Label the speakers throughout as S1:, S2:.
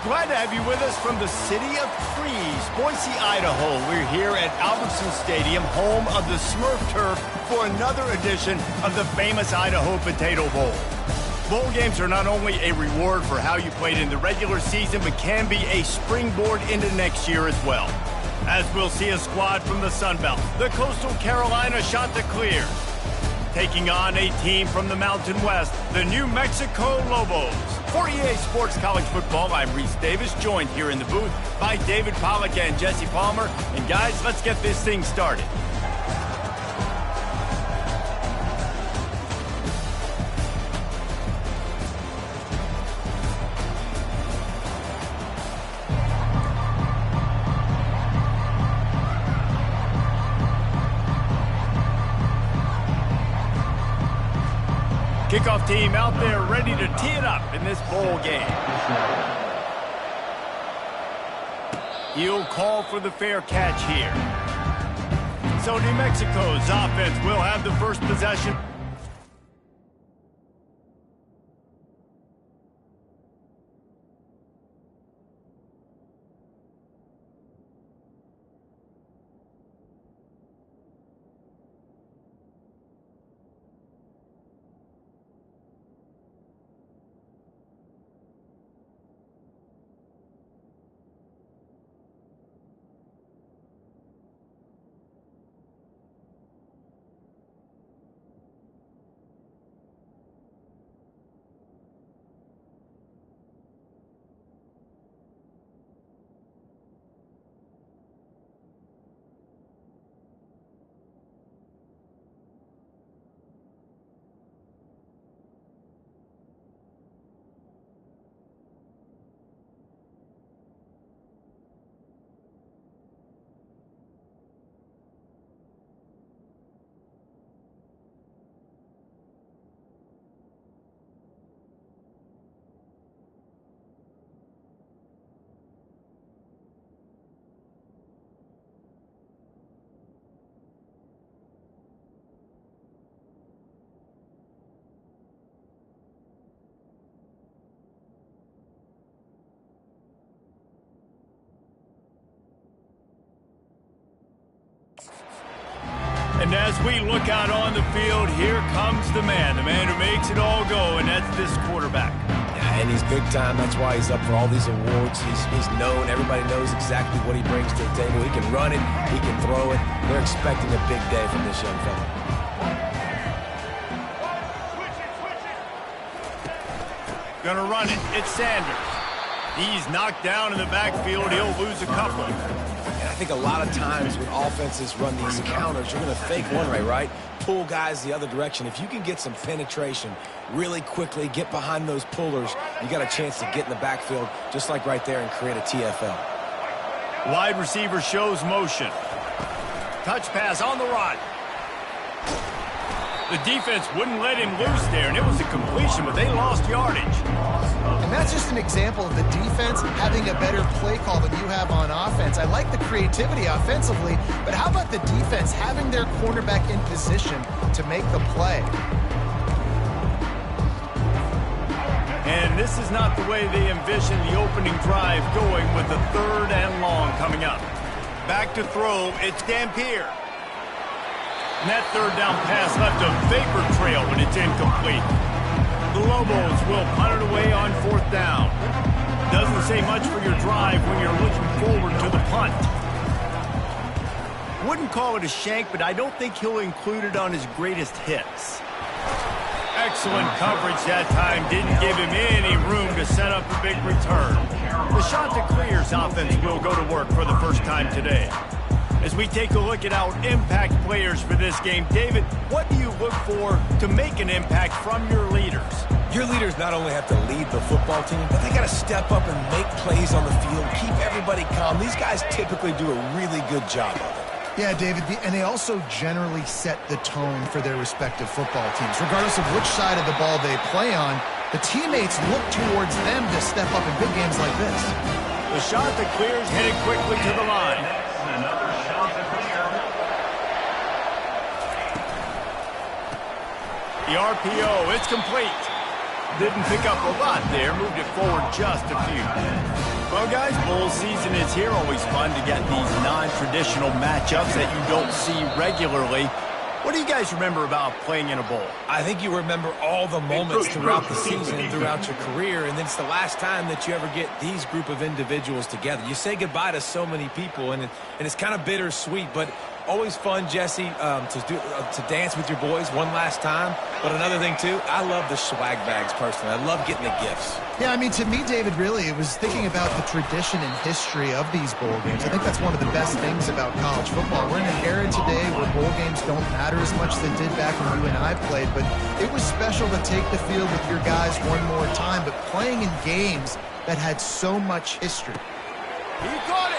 S1: Glad to have you with us from the city of trees, Boise, Idaho. We're here at Albertson Stadium, home of the Smurf Turf, for another edition of the famous Idaho Potato Bowl. Bowl games are not only a reward for how you played in the regular season, but can be a springboard into next year as well. As we'll see a squad from the Sun Belt, the Coastal Carolina Chanticleers, taking on a team from the Mountain West, the New Mexico Lobos. For EA Sports College Football, I'm Reese Davis, joined here in the booth by David Pollack and Jesse Palmer. And guys, let's get this thing started. Kickoff team out there ready to tee it up in this bowl game. He'll call for the fair catch here. So New Mexico's offense will have the first possession. And as we look out on the field, here comes the man who makes it all go, and that's this quarterback.
S2: Yeah, and he's big time. That's why he's up for all these awards. He's known. Everybody knows exactly what he brings to the table. He can run it. He can throw it. They're expecting a big day from this young fella.
S1: Gonna run it. It's Sanders. He's knocked down in the backfield. He'll lose a couple.
S2: And I think a lot of times when offenses run these counters, you're going to fake one way, right? Pull guys the other direction. If you can get some penetration really quickly, get behind those pullers, you got a chance to get in the backfield just like right there and create a TFL.
S1: Wide receiver shows motion. Touch pass on the run. The defense wouldn't let him loose there, and it was a completion, but they lost yardage.
S3: And that's just an example of the defense having a better play call than you have on offense. I like the creativity offensively, but how about the defense having their cornerback in position to make the play?
S1: And this is not the way they envision the opening drive going, with the 3rd and long coming up. Back to throw, it's Dampier. And that 3rd down pass left a vapor trail, but it's incomplete. The Lobos will punt it away on 4th down. Doesn't say much for your drive when you're looking forward to the punt. Wouldn't call it a shank, but I don't think he'll include it on his greatest hits. Excellent coverage that time. Didn't give him any room to set up a big return. The Chanticleers offense will go to work for the first time today. As we take a look at our impact players for this game, David, what do you look for to make an impact from your leaders?
S2: Your leaders not only have to lead the football team, but they got to step up and make plays on the field, keep everybody calm. These guys typically do a really good job of it.
S3: Yeah, David, and they also generally set the tone for their respective football teams. Regardless of which side of the ball they play on, the teammates look towards them to step up in big games like this.
S1: The Chanticleers headed quickly to the line. The RPO, it's complete. Didn't pick up a lot there, moved it forward just a few. Well, guys, bowl season is here. Always fun to get these non-traditional matchups that you don't see regularly. What do you guys remember about playing in a bowl?
S2: I think you remember all the moments throughout the season and throughout your career, and it's the last time that you ever get these group of individuals together. You say goodbye to so many people, and it's kind of bittersweet, but always fun, Jesse, to dance with your boys one last time. But another thing, too, I love the swag bags personally. I love getting the gifts.
S3: Yeah, I mean, to me, David, really, it was thinking about the tradition and history of these bowl games. I think that's one of the best things about college football. We're in an era today where bowl games don't matter as much as they did back when you and I played, but it was special to take the field with your guys one more time, but playing in games that had so much history.
S1: He caught it!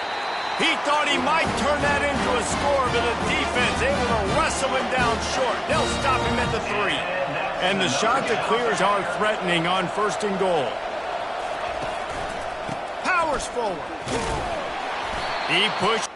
S1: He thought he might turn that into a score, but the defense able to wrestle him down short. They'll stop him at the 3. And the shot to clears are threatening on 1st and goal. Powers forward. He pushed.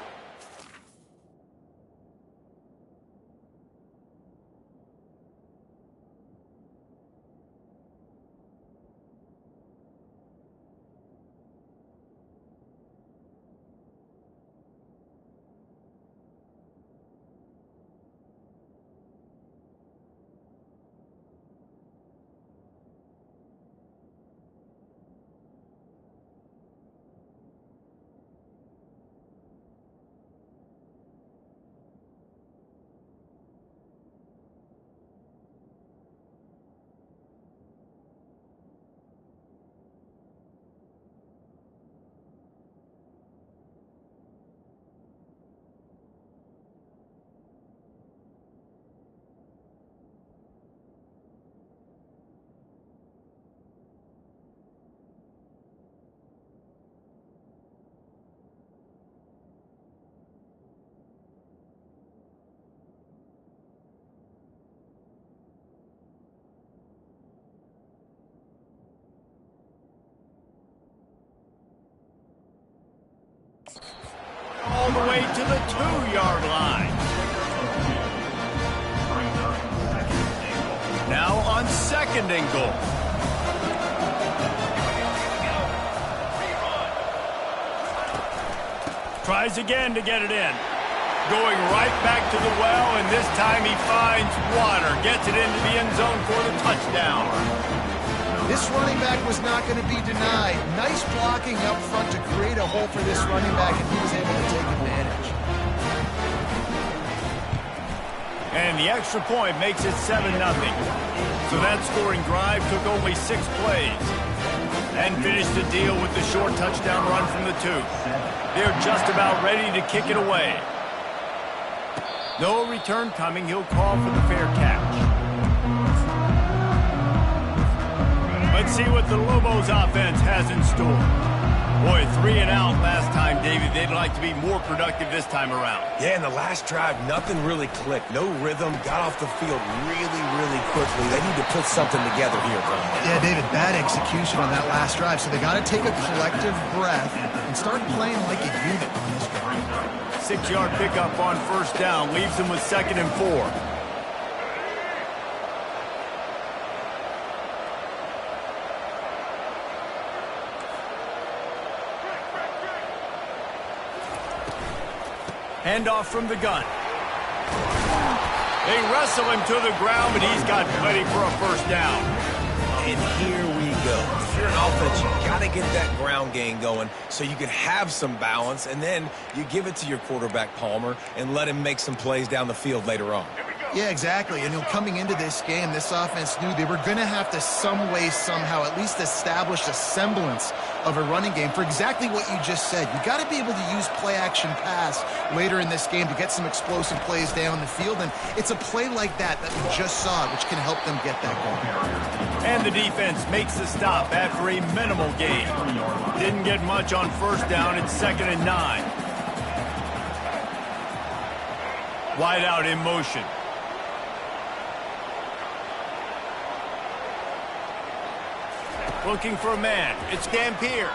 S1: All the way to the 2-yard line. Now on 2nd and goal. Tries again to get it in. Going right back to the well, and this time he finds water. Gets it into the end zone for the touchdown.
S3: This running back was not going to be denied. Nice blocking up front to create a hole for this running back, and he was able to take advantage.
S1: And the extra point makes it 7-0. So that scoring drive took only 6 plays. And finished the deal with the short touchdown run from the 2. They're just about ready to kick it away. No return coming. He'll call for the fair catch. Let's see what the Lobos offense has in store. Boy, 3 and out last time, David. They'd like to be more productive this time around.
S2: Yeah, in the last drive, nothing really clicked. No rhythm, got off the field really, really quickly. They need to put something together here, bro.
S3: Yeah, David, bad execution on that last drive, so they got to take a collective breath and start playing like a unit on this drive.
S1: 6-yard pickup on 1st down leaves them with 2nd and 4. Handoff from the gun. They wrestle him to the ground, but he's got plenty for a 1st down.
S2: And here we go. If you're an offense, you got to get that ground game going so you can have some balance, and then you give it to your quarterback, Palmer, and let him make some plays down the field later on.
S3: Yeah, exactly. And coming into this game, this offense knew they were going to have to some way, somehow, at least establish a semblance of a running game for exactly what you just said. You got to be able to use play-action pass later in this game to get some explosive plays down the field, and it's a play like that we just saw, which can help them get that going.
S1: And the defense makes the stop after a minimal gain. Didn't get much on 1st down. It's 2nd and 9. Wide out in motion. Looking for a man. It's Dampier.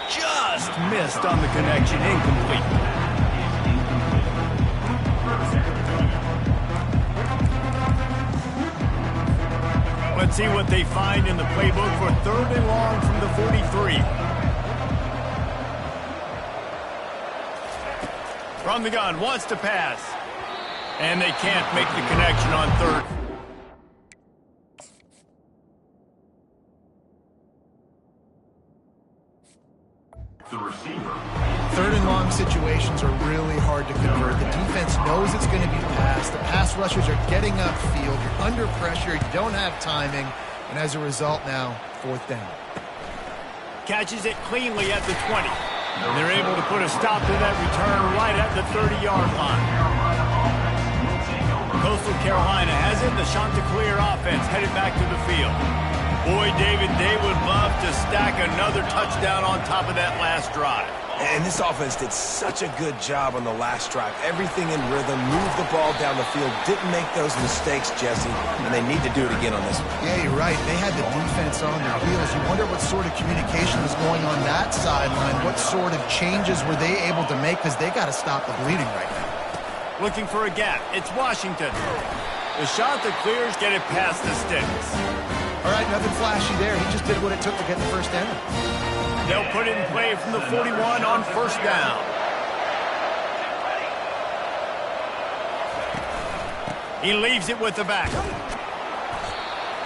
S1: Just missed on the connection. Incomplete. Let's see what they find in the playbook for 3rd and long from the 43. From the gun, wants to pass. And they can't make the connection on third.
S4: The receiver.
S3: Third and long situations are really hard to convert. The defense knows it's going to be passed. The pass rushers are getting upfield. You're under pressure. You don't have timing. And as a result now, fourth down.
S1: Catches it cleanly at the 20. And they're able to put a stop to that return right at the 30-yard line. Coastal Carolina has it. The Chanticleer offense headed back to the field. Boy, David, they would love to stack another touchdown on top of that last drive.
S2: And this offense did such a good job on the last drive. Everything in rhythm, moved the ball down the field, didn't make those mistakes, Jesse, and they need to do it again on this one.
S3: Yeah, you're right. They had the defense on their heels. You wonder what sort of communication was going on that sideline. What sort of changes were they able to make, because they got to stop the bleeding right now.
S1: Looking for a gap. It's Washington. The Chanticleers get it past the sticks.
S3: All right, nothing flashy there. He just did what it took to get the first down.
S1: They'll put it in play from the 41 on first down. He leaves it with the back.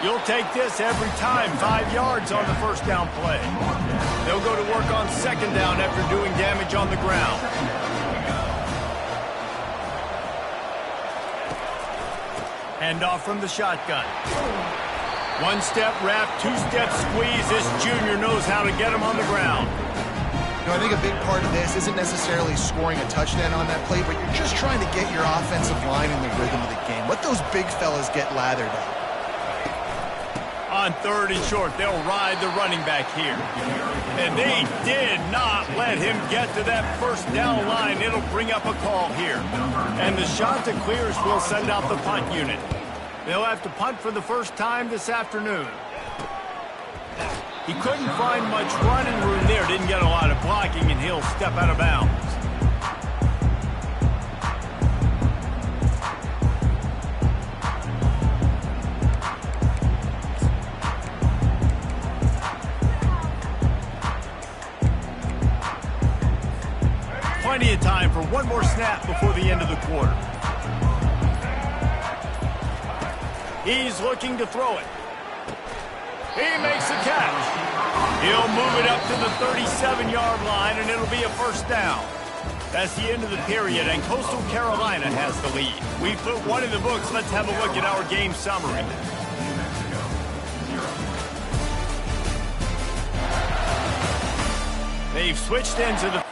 S1: You'll take this every time. 5 yards on the first down play. They'll go to work on second down after doing damage on the ground. Handoff from the shotgun. One-step wrap, two-step squeeze. This junior knows how to get him on the ground.
S3: You know, I think a big part of this isn't necessarily scoring a touchdown on that play, but you're just trying to get your offensive line in the rhythm of the game. Let those big fellas get lathered up.
S1: On third and short, they'll ride the running back here. And they did not let him get to that first down line. It'll bring up a call here. And the Chanticleers will send out the punt unit. They'll have to punt for the first time this afternoon. He couldn't find much running room there. Didn't get a lot of blocking, and he'll step out of bounds. Plenty of time for one more snap before the end of the quarter. He's looking to throw it. He makes the catch. He'll move it up to the 37-yard line, and it'll be a first down. That's the end of the period, and Coastal Carolina has the lead. We've put one in the books. Let's have a look at our game summary. They've switched into the...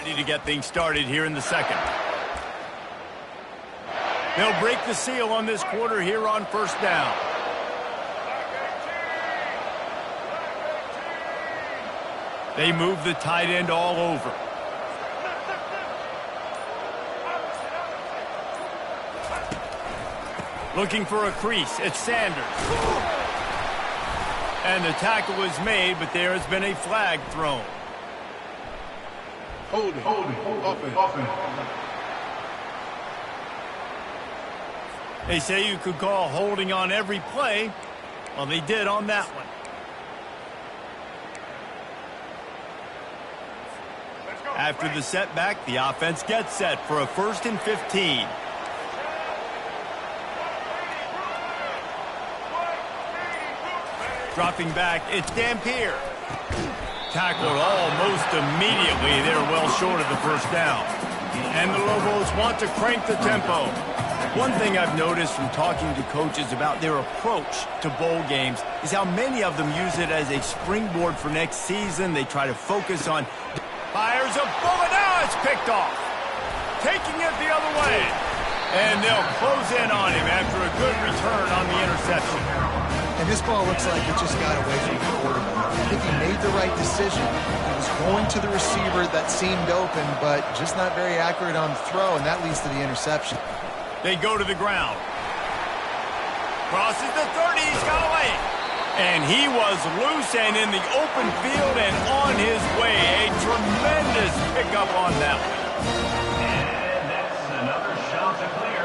S1: Ready to get things started here in the second. They'll break the seal on this quarter here on first down. They move the tight end all over. Looking for a crease. It's Sanders. And the tackle is made, but there has been a flag thrown.
S4: Holding, offense.
S1: They say you could call holding on every play. Well, they did on that one. After the setback, the offense gets set for a 1st and 15. Dropping back, it's Dampier. Tackled almost immediately. They're well short of the first down. And the Lobos want to crank the tempo. One thing I've noticed from talking to coaches about their approach to bowl games is how many of them use it as a springboard for next season. They try to focus on... Fires a bullet. Now it's picked off. Taking it the other way. And they'll close in on him after a good return on the interception.
S3: And And this ball looks like it just got away from the quarterback. I think he made the right decision. He was going to the receiver that seemed open, but just not very accurate on the throw, and that leads to the interception.
S1: They go to the ground. Crosses the 30, he's got away. And he was loose and in the open field and on his way. A tremendous pickup on that one.
S4: And that's another shot to clear.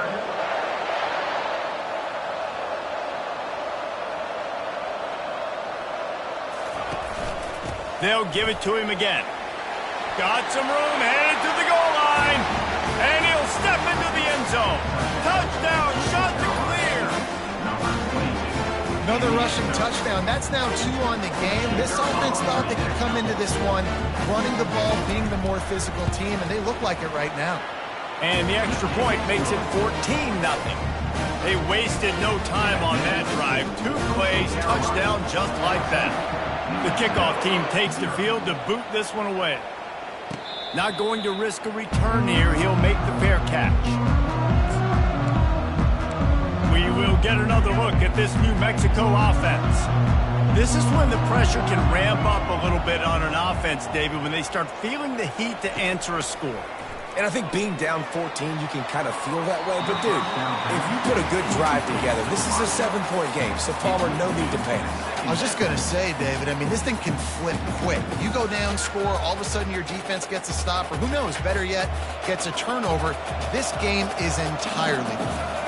S1: They'll give it to him again. Got some room, headed to the goal line. And he'll step into the end zone. Touchdown, shot to clear.
S3: Another rushing touchdown. That's now 2 on the game. This offense thought they could come into this one running the ball, being the more physical team, and they look like it right now.
S1: And the extra point makes it 14-0. They wasted no time on that drive. 2 plays, touchdown just like that. The kickoff team takes the field to boot this one away. Not going to risk a return here. He'll make the fair catch. We will get another look at this New Mexico offense. This is when the pressure can ramp up a little bit on an offense, David, when they start feeling the heat to answer a score.
S2: And I think being down 14, you can kind of feel that way. But, dude, if you put a good drive together, this is a 7-point game, so Palmer, no need to panic.
S3: I was just going to say, David, I mean, this thing can flip quick. You go down, score, all of a sudden your defense gets a stop, or who knows, better yet, gets a turnover. This game is entirely different.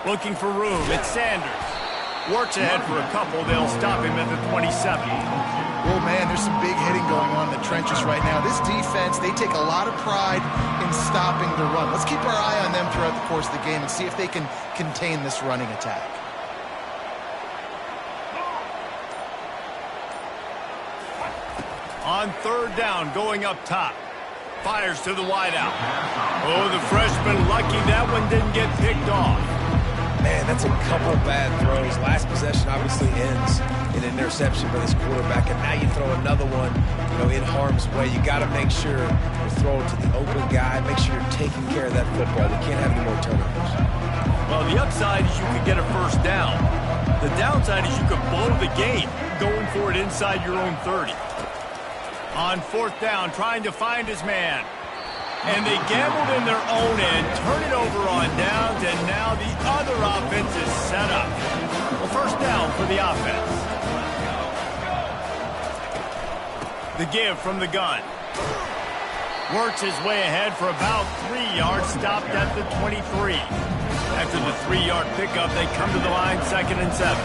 S1: Looking for room, it's Sanders. Works ahead for a couple, they'll stop him at the 27.
S3: Oh, man, there's some big hitting going on in the trenches right now. This defense, they take a lot of pride in stopping the run. Let's keep our eye on them throughout the course of the game and see if they can contain this running attack.
S1: On 3rd down, going up top. Fires to the wideout. Oh, the freshman lucky that one didn't get picked off.
S2: Man, that's a couple bad throws. Last possession obviously ends in an interception by this quarterback, and now you throw another one, in harm's way. You got to make sure you throw it to the open guy. Make sure you're taking care of that football. You can't have any more turnovers.
S1: Well, the upside is you could get a first down. The downside is you could blow the game going for it inside your own 30. On 4th down, trying to find his man. And they gambled in their own end, turn it over on downs, and now the other offense is set up. Well, first down for the offense. The give from the gun. Works his way ahead for about 3 yards, stopped at the 23. After the 3-yard pickup, they come to the line, 2nd and 7.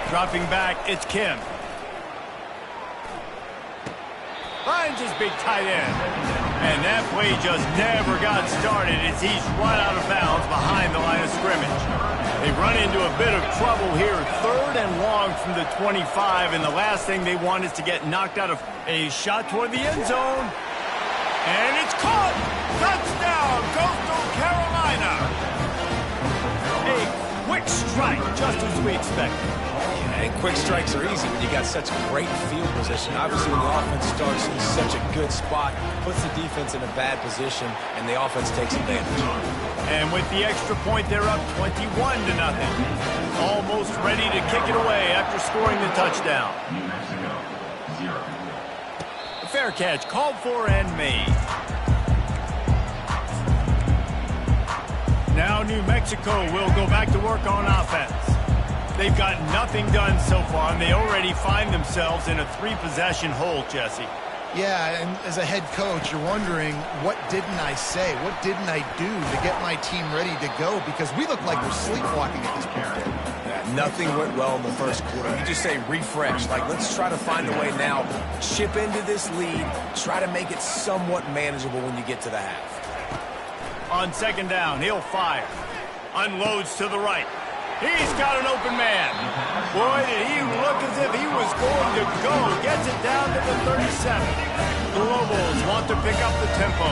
S1: Dropping back, it's Kim. Finds his big tight end. And that play just never got started as he's right out of bounds behind the line of scrimmage. They run into a bit of trouble here. 3rd and long from the 25, and the last thing they want is to get knocked out of a shot toward the end zone. And it's caught! Touchdown, Coastal Carolina! A quick strike, just as we expected.
S2: And quick strikes are easy when you got such great field position. Obviously, when the offense starts in such a good spot, puts the defense in a bad position, and the offense takes advantage.
S1: And with the extra point, they're up 21-0. Almost ready to kick it away after scoring the touchdown.
S4: New Mexico, 0.
S1: The fair catch called for and made. Now New Mexico will go back to work on offense. They've got nothing done so far, and they already find themselves in a 3-possession hole, Jesse.
S3: Yeah, and as a head coach, you're wondering, what didn't I say? What didn't I do to get my team ready to go? Because we look like we're sleepwalking at this point.
S2: Yeah, nothing went well in the first quarter. You just say refresh. Like, let's try to find a way now. Chip into this lead. Try to make it somewhat manageable when you get to the half.
S1: On 2nd down, he'll fire. Unloads to the right. He's got an open man. Boy, did he look as if he was going to go. Gets it down to the 37. The Lobos want to pick up the tempo.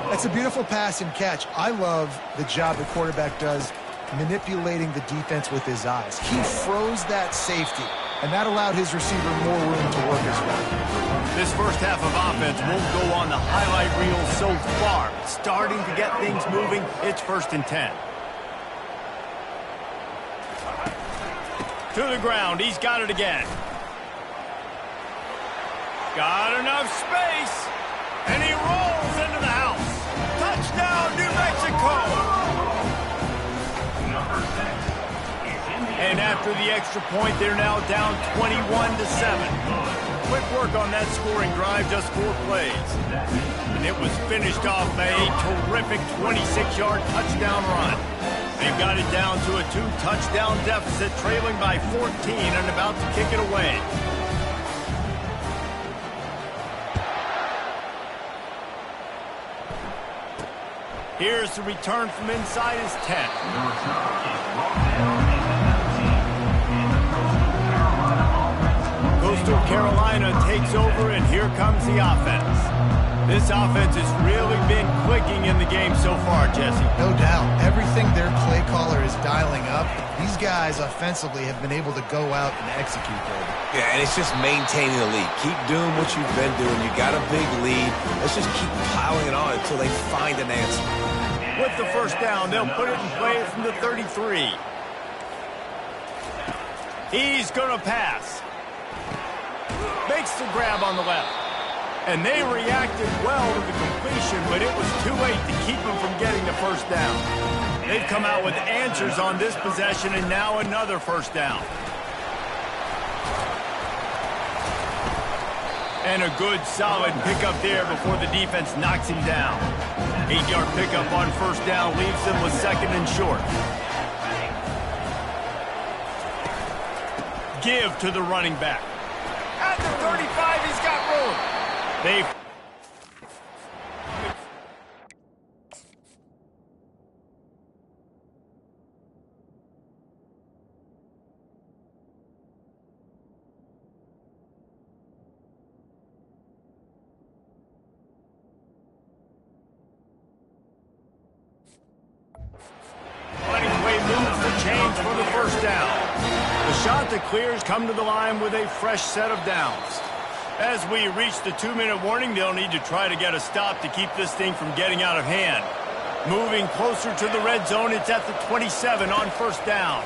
S3: That's a beautiful pass and catch. I love the job the quarterback does manipulating the defense with his eyes. He froze that safety, and that allowed his receiver more room to work as well.
S1: This first half of offense won't go on the highlight reel so far. Starting to get things moving. It's 1st and 10. To the ground. He's got it again. Got enough space. And he rolls into the house. Touchdown, New Mexico. And after the extra point, they're now down 21-7. Quick work on that scoring drive, just 4 plays. And it was finished off by a terrific 26-yard touchdown run. They've got it down to a 2-touchdown deficit, trailing by 14 and about to kick it away. Here's the return from inside his 10. Coastal Carolina takes over, and here comes the offense. This offense has really been clicking in the game so far, Jesse.
S3: No doubt. Everything their play caller is dialing up, these guys offensively have been able to go out and execute, Brady.
S2: Yeah, and it's just maintaining the lead. Keep doing what you've been doing. You got a big lead. Let's just keep piling it on until they find an answer.
S1: With the first down, they'll put it in play from the 33. He's going to pass. Makes the grab on the left. And they reacted well to the completion, but it was too late to keep them from getting the first down. They've come out with answers on this possession, and now another first down. And a good, solid pickup there before the defense knocks him down. 8-yard pickup on first down leaves them with 2nd and short. Give to the running back. At the 35, he's got room. They moves the chains for the first down. The shot that clears come to the line with a fresh set of downs. As we reach the 2-minute warning, they'll need to try to get a stop to keep this thing from getting out of hand. Moving closer to the red zone, it's at the 27 on first down.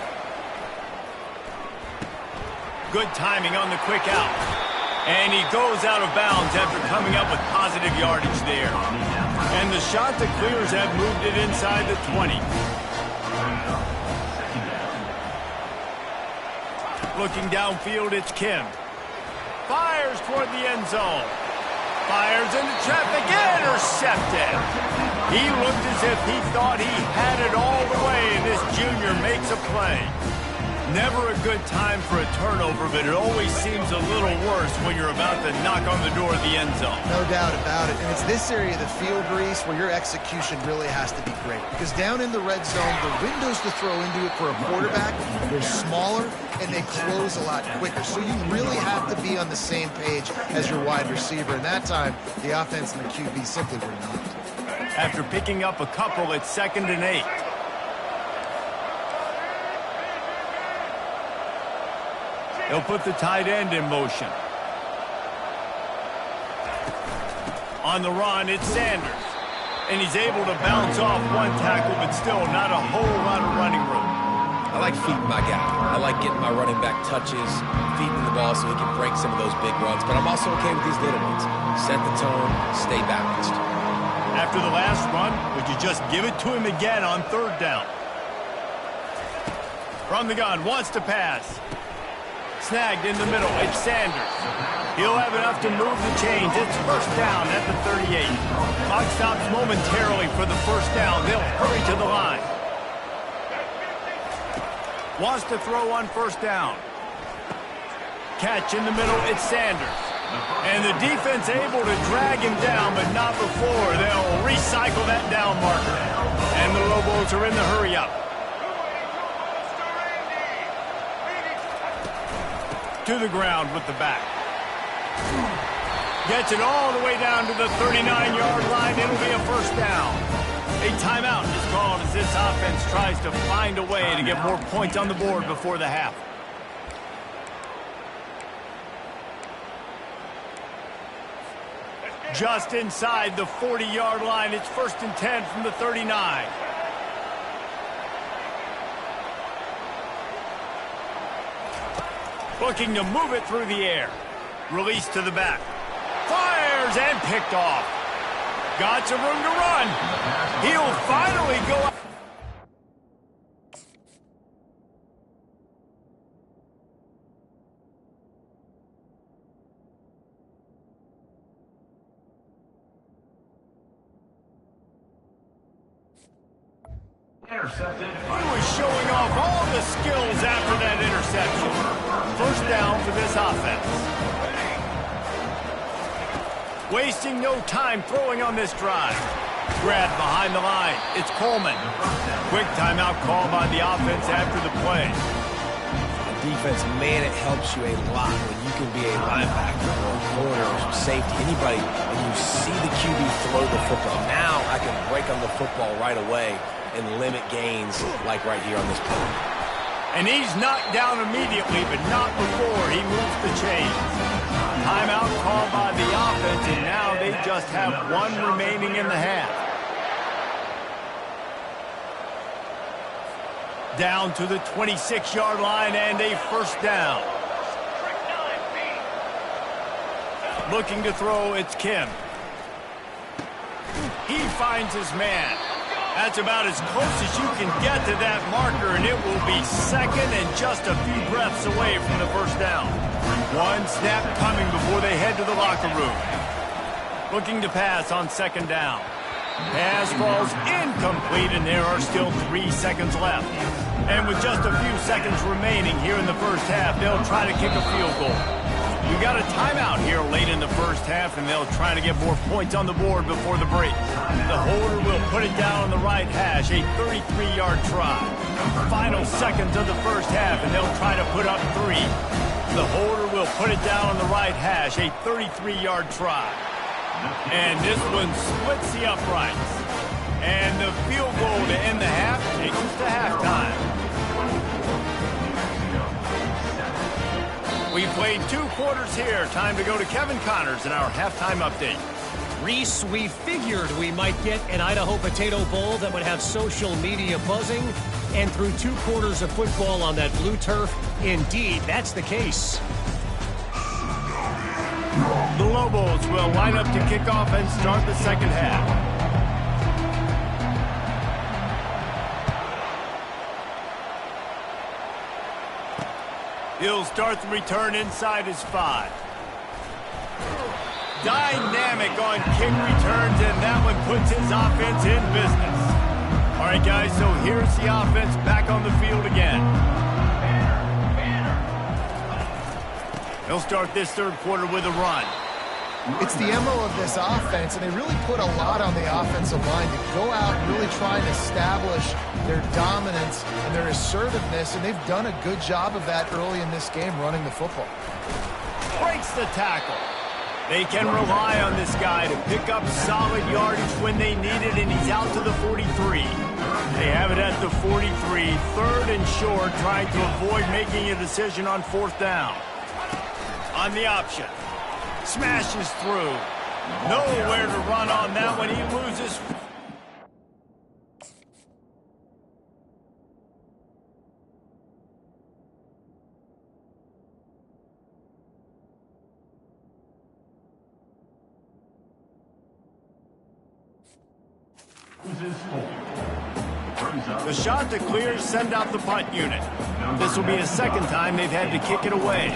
S1: Good timing on the quick out. And he goes out of bounds after coming up with positive yardage there. And the shot that clears have moved it inside the 20. Looking downfield, it's Kim. Fires toward the end zone. Fires into traffic, intercepted. He looked as if he thought he had it all the way, and this junior makes a play. Never a good time for a turnover, but it always seems a little worse when you're about to knock on the door of the end zone.
S3: No doubt about it. And it's this area of the field, Reese, where your execution really has to be great. Because down in the red zone, the windows to throw into it for a quarterback, they're smaller, and they close a lot quicker. So you really have to be on the same page as your wide receiver. And that time, the offense and the QB simply were not.
S1: After picking up a couple, it's 2nd and 8. He'll put the tight end in motion. On the run, it's Sanders. And he's able to bounce off one tackle, but still not a whole lot of running room.
S2: I like feeding my guy. I like getting my running back touches, feeding the ball so he can break some of those big runs. But I'm also okay with these little ones. Set the tone, stay balanced.
S1: After the last run, would you just give it to him again on 3rd down? From the gun, wants to pass. Snagged in the middle, it's Sanders. He'll have enough to move the chains. It's first down at the 38. Clock stops momentarily for the first down. They'll hurry to the line. Wants to throw on first down. Catch in the middle, it's Sanders. And the defense able to drag him down, but not before. They'll recycle that down marker. And the Lobos are in the hurry-up. To the ground with the back. Gets it all the way down to the 39-yard line. It'll be a first down. A timeout is called as this offense tries to find a way to get more points on the board before the half. Just inside the 40-yard line. It's 1st and 10 from the 39. Looking to move it through the air. Release to the back. Fires and picked off. Got some room to run. He'll finally go out.
S4: Intercepted.
S1: He was showing off all the skills after that interception. 1st down for this offense. Wasting no time throwing on this drive. Grab behind the line. It's Coleman. Quick timeout call by the offense after the play.
S2: Defense, man, it helps you a lot when you can be a linebacker or a corner or safety, anybody, and you see the QB throw the football. Now I can break on the football right away and limit gains like right here on this play.
S1: And he's knocked down immediately, but not before he moves the chains. Timeout called by the offense, and now they just have 1 remaining in the half. Down to the 26-yard line and a 1st down. Looking to throw, it's Kim. He finds his man. That's about as close as you can get to that marker, and it will be 2nd and just a few breaths away from the 1st down. 1 snap coming before they head to the locker room. Looking to pass on 2nd down. Pass falls incomplete, and there are still 3 seconds left. And with just a few seconds remaining here in the 1st half, they'll try to kick a field goal. We got a timeout here late in the 1st half, and they'll try to get more points on the board before the break. The holder will put it down on the right hash, a 33-yard try. Final seconds of the 1st half, and they'll try to put up 3. The holder will put it down on the right hash, a 33-yard try. And this one splits the uprights. And the field goal to end the half takes us to halftime. We played 2 quarters here. Time to go to Kevin Connors in our halftime update.
S5: Reese, we figured we might get an Idaho Potato Bowl that would have social media buzzing. And through 2 quarters of football on that blue turf, indeed, that's the case.
S1: The Lobos will line up to kick off and start the 2nd half. He'll start the return inside his 5. Dynamic on kick returns, and that one puts his offense in business. All right, guys, so here's the offense back on the field again. They'll start this 3rd quarter with a run.
S3: It's the MO of this offense, and they really put a lot on the offensive line to go out and really try and establish their dominance and their assertiveness, and they've done a good job of that early in this game running the football.
S1: Breaks the tackle. They can rely on this guy to pick up solid yardage when they need it, and he's out to the 43. They have it at the 43, 3rd and short, trying to avoid making a decision on 4th down. On the option. Smashes through. Nowhere to run on that one. He loses. The shot to clear, send out the punt unit. This will be the 2nd time they've had to kick it away.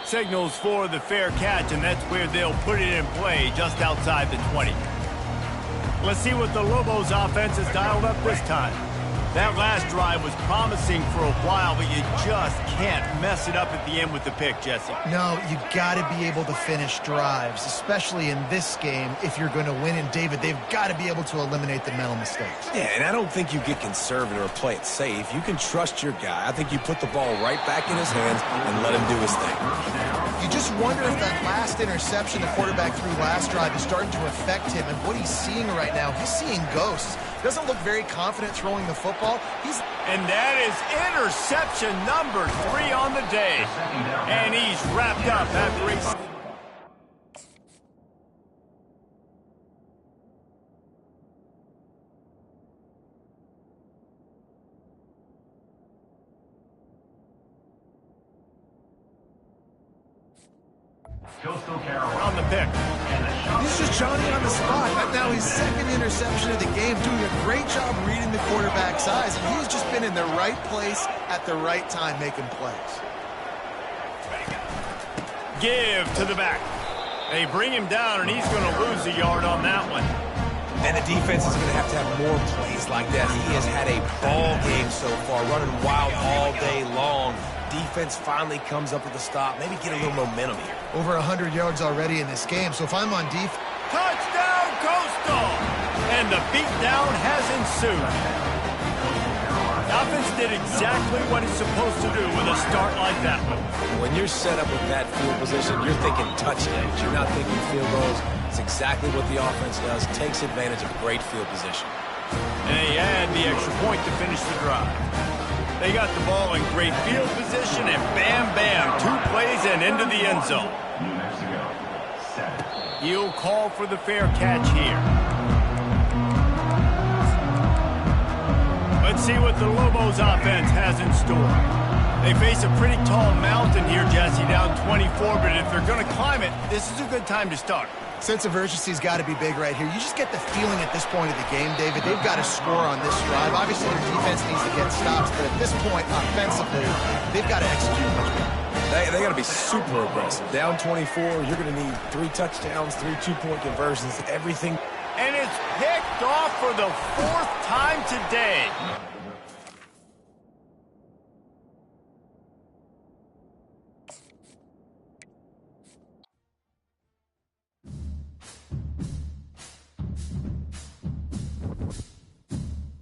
S1: Signals for the fair catch, and that's where they'll put it in play, just outside the 20. Let's see what the Lobos offense has dialed up this time. That last drive was promising for a while, but you just can't mess it up at the end with the pick, Jesse.
S3: No, you got to be able to finish drives, especially in this game if you're going to win. And, David, they've got to be able to eliminate the mental mistakes.
S2: Yeah, and I don't think you get conservative or play it safe. You can trust your guy. I think you put the ball right back in his hands and let him do his thing.
S3: You just wonder if that last interception the quarterback threw last drive is starting to affect him and what he's seeing right now. He's seeing ghosts. Doesn't look very confident throwing the football.
S1: And that is interception number 3 on the day. And he's wrapped up after he... on the pick.
S3: He's just Johnny on the spot. Now his second interception of the game, doing a great job reading the quarterback's eyes, and he's just been in the right place at the right time making plays.
S1: Give to the back. They bring him down, and he's going to lose a yard on that one.
S2: And the defense is going to have more plays like that. He has had a ball game so far, running wild all day long. Defense finally comes up with a stop. Maybe get a little momentum here.
S3: Over 100 yards already in this game, so if I'm on defense...
S1: Touchdown, Coastal! And the beatdown has ensued. The offense did exactly what it's supposed to do with a start like that one.
S2: When you're set up with that field position, you're thinking touchdowns. You're not thinking field goals. It's exactly what the offense does. Takes advantage of great field position.
S1: And they add the extra point to finish the drive. They got the ball in great field position, and bam, bam, 2 plays and into the end zone. He'll call for the fair catch here. Let's see what the Lobos offense has in store. They face a pretty tall mountain here, Jesse, down 24, but if they're going to climb it, this is a good time to start.
S3: Sense of urgency's got to be big right here. You just get the feeling at this point of the game, David, they've got to score on this drive. Obviously, their defense needs to get stops, but at this point, offensively, they've got to execute much better.
S2: They got to be super aggressive. Down 24, you're going to need 3 touchdowns, 3 two-point conversions, everything.
S1: And it's picked off for the 4th time today.